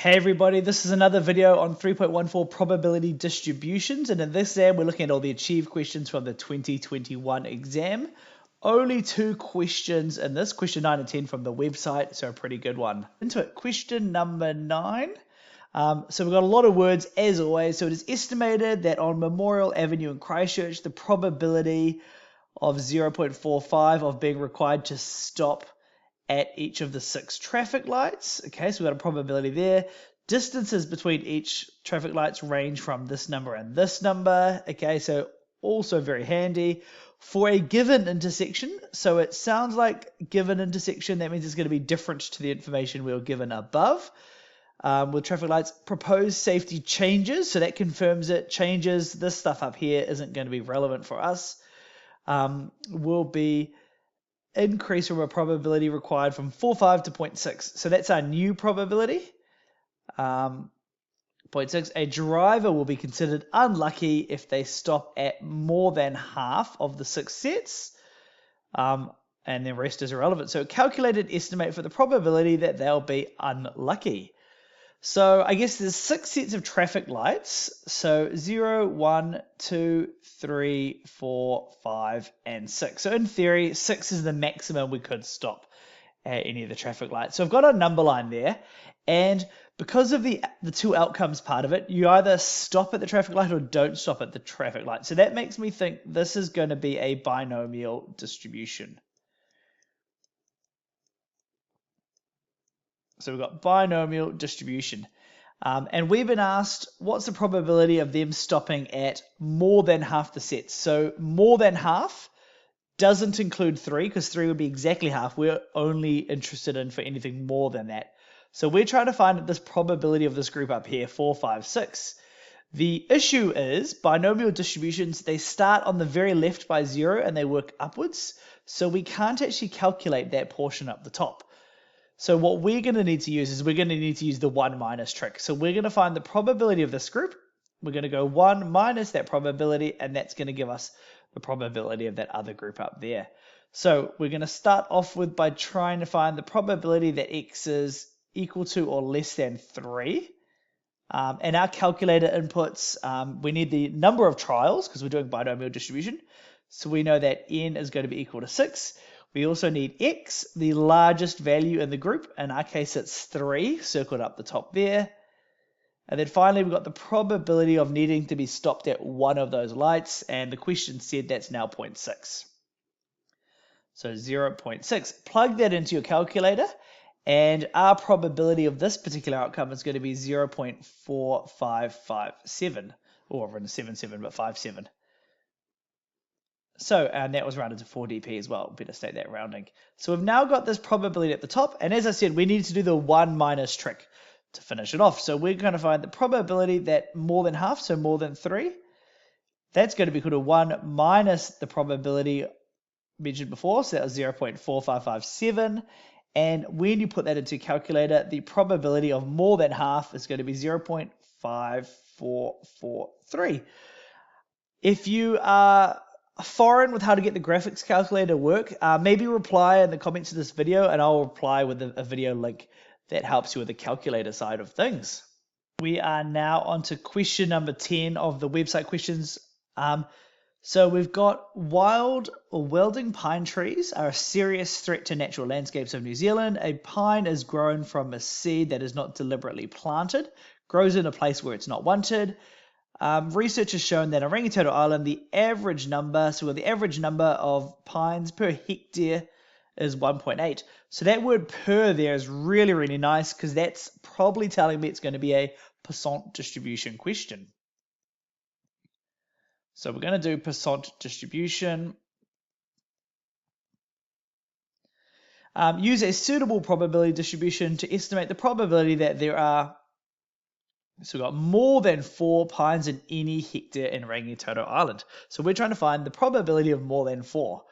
Hey everybody, this is another video on 3.14 probability distributions, and in this exam we're looking at all the achieved questions from the 2021 exam. Only 2 questions in this, question 9 and 10 from the website, so a pretty good one. Into it, question number 9. So we've got a lot of words as always. So it is estimated that on Memorial Avenue in Christchurch, the probability of 0.45 of being required to stop at each of the 6 traffic lights. Okay, so we've got a probability there. Distances between each traffic lights range from this number and this number. Okay, so also very handy. For a given intersection, so it sounds like given intersection, that means it's going to be different to the information we were given above. With traffic lights, proposed safety changes, so that confirms it. Changes, this stuff up here isn't going to be relevant for us. Will be increase from a probability required from 0.45 to 0.6. So that's our new probability. 0.6. A driver will be considered unlucky if they stop at more than half of the 6 sets. And the rest is irrelevant. So calculated estimate for the probability that they'll be unlucky. So I guess there's 6 sets of traffic lights. So 0, 1, 2, 3, 4, 5, and 6. So in theory, 6 is the maximum we could stop at any of the traffic lights. So I've got a number line there. And because of the 2 outcomes part of it, you either stop at the traffic light or don't stop at the traffic light. So that makes me think this is going to be a binomial distribution. So we've got binomial distribution. And we've been asked, what's the probability of them stopping at more than half the sets? So more than half doesn't include 3, because 3 would be exactly half. We're only interested in for anything more than that. So we're trying to find this probability of this group up here, 4, 5, 6. The issue is binomial distributions, they start on the very left by 0 and they work upwards. So we can't actually calculate that portion up the top. So what we're going to need to use is we're going to need to use the 1 minus trick. So we're going to find the probability of this group. We're going to go 1 minus that probability, and that's going to give us the probability of that other group up there. So we're going to start off with by trying to find the probability that x is equal to or less than 3. And our calculator inputs, we need the number of trials because we're doing binomial distribution. So we know that n is going to be equal to 6. We also need x, the largest value in the group. In our case, it's 3, circled up the top there. And then finally, we've got the probability of needing to be stopped at one of those lights. And the question said that's now 0.6. So 0.6. Plug that into your calculator. And our probability of this particular outcome is going to be 0.4557. Or I've written 77, but 57. So, and that was rounded to 4dp as well. Better state that rounding. So we've now got this probability at the top. And as I said, we need to do the 1 minus trick to finish it off. So we're going to find the probability that more than half, so more than 3, that's going to be equal to 1 minus the probability mentioned before. So that was 0.4557. And when you put that into your calculator, the probability of more than half is going to be 0.5443. If you are foreign with how to get the graphics calculator to work, maybe reply in the comments to this video and I'll reply with a video link that helps you with the calculator side of things. We are now on to question number 10 of the website questions. So we've got wild or welding pine trees are a serious threat to natural landscapes of New Zealand. A pine is grown from a seed that is not deliberately planted, grows in a place where it's not wanted. Research has shown that on Rangitoto Island, the average number of pines per hectare is 1.8. So that word per there is really, really nice because that's probably telling me it's going to be a percent distribution question. So we're going to do percent distribution. Use a suitable probability distribution to estimate the probability that there are, so we've got more than 4 pines in any hectare in Rangitoto Island. So we're trying to find the probability of more than 4.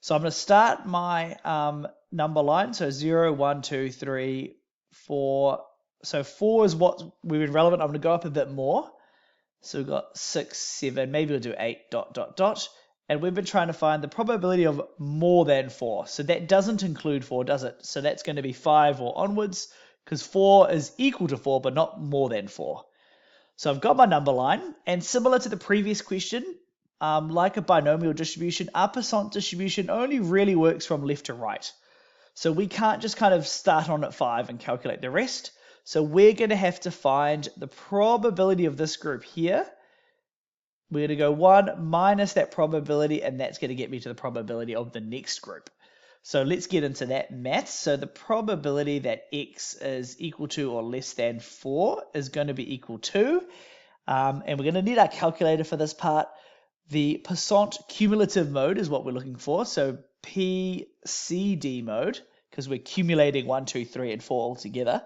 So I'm going to start my number line. So 0, 1, 2, 3, 4. So 4 is what we've been relevant. I'm going to go up a bit more. So we've got 6, 7, maybe we'll do 8, ... And we've been trying to find the probability of more than 4. So that doesn't include 4, does it? So that's going to be 5 or onwards, because 4 is equal to 4, but not more than 4. So I've got my number line, and similar to the previous question, like a binomial distribution, our percent distribution only really works from left to right. So we can't just kind of start on at 5 and calculate the rest. So we're going to have to find the probability of this group here. We're going to go 1 minus that probability, and that's going to get me to the probability of the next group. So let's get into that math. So the probability that x is equal to or less than 4 is going to be equal to, and we're going to need our calculator for this part. The percent cumulative mode is what we're looking for. So PCD mode, because we're accumulating 1, 2, 3, and 4 all together.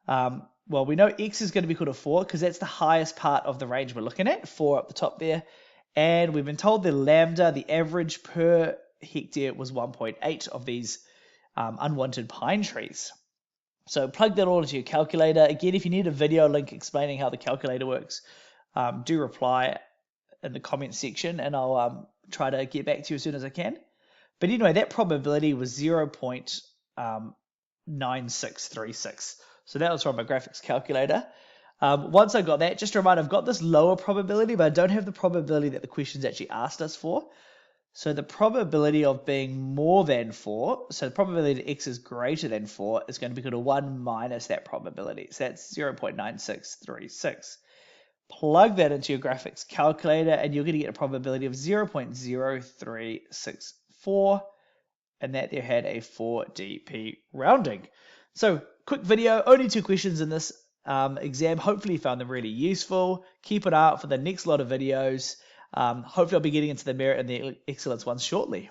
Well, we know x is going to be equal to 4 because that's the highest part of the range we're looking at, 4 up the top there. And we've been told the lambda, the average per hectare, was 1.8 of these unwanted pine trees. So plug that all into your calculator. Again, if you need a video link explaining how the calculator works, do reply in the comment section, and I'll try to get back to you as soon as I can. But anyway, that probability was 0.9636. So that was from my graphics calculator. Once I got that, just a reminder, I've got this lower probability, but I don't have the probability that the question's actually asked us for. So the probability of being more than 4, so the probability that x is greater than 4 is going to be equal to 1 minus that probability. So that's 0.9636. Plug that into your graphics calculator, and you're going to get a probability of 0.0364, and that there had a 4dp rounding. So quick video, only 2 questions in this exam. Hopefully you found them really useful. Keep an eye out for the next lot of videos. Hopefully I'll be getting into the merit and the excellence ones shortly.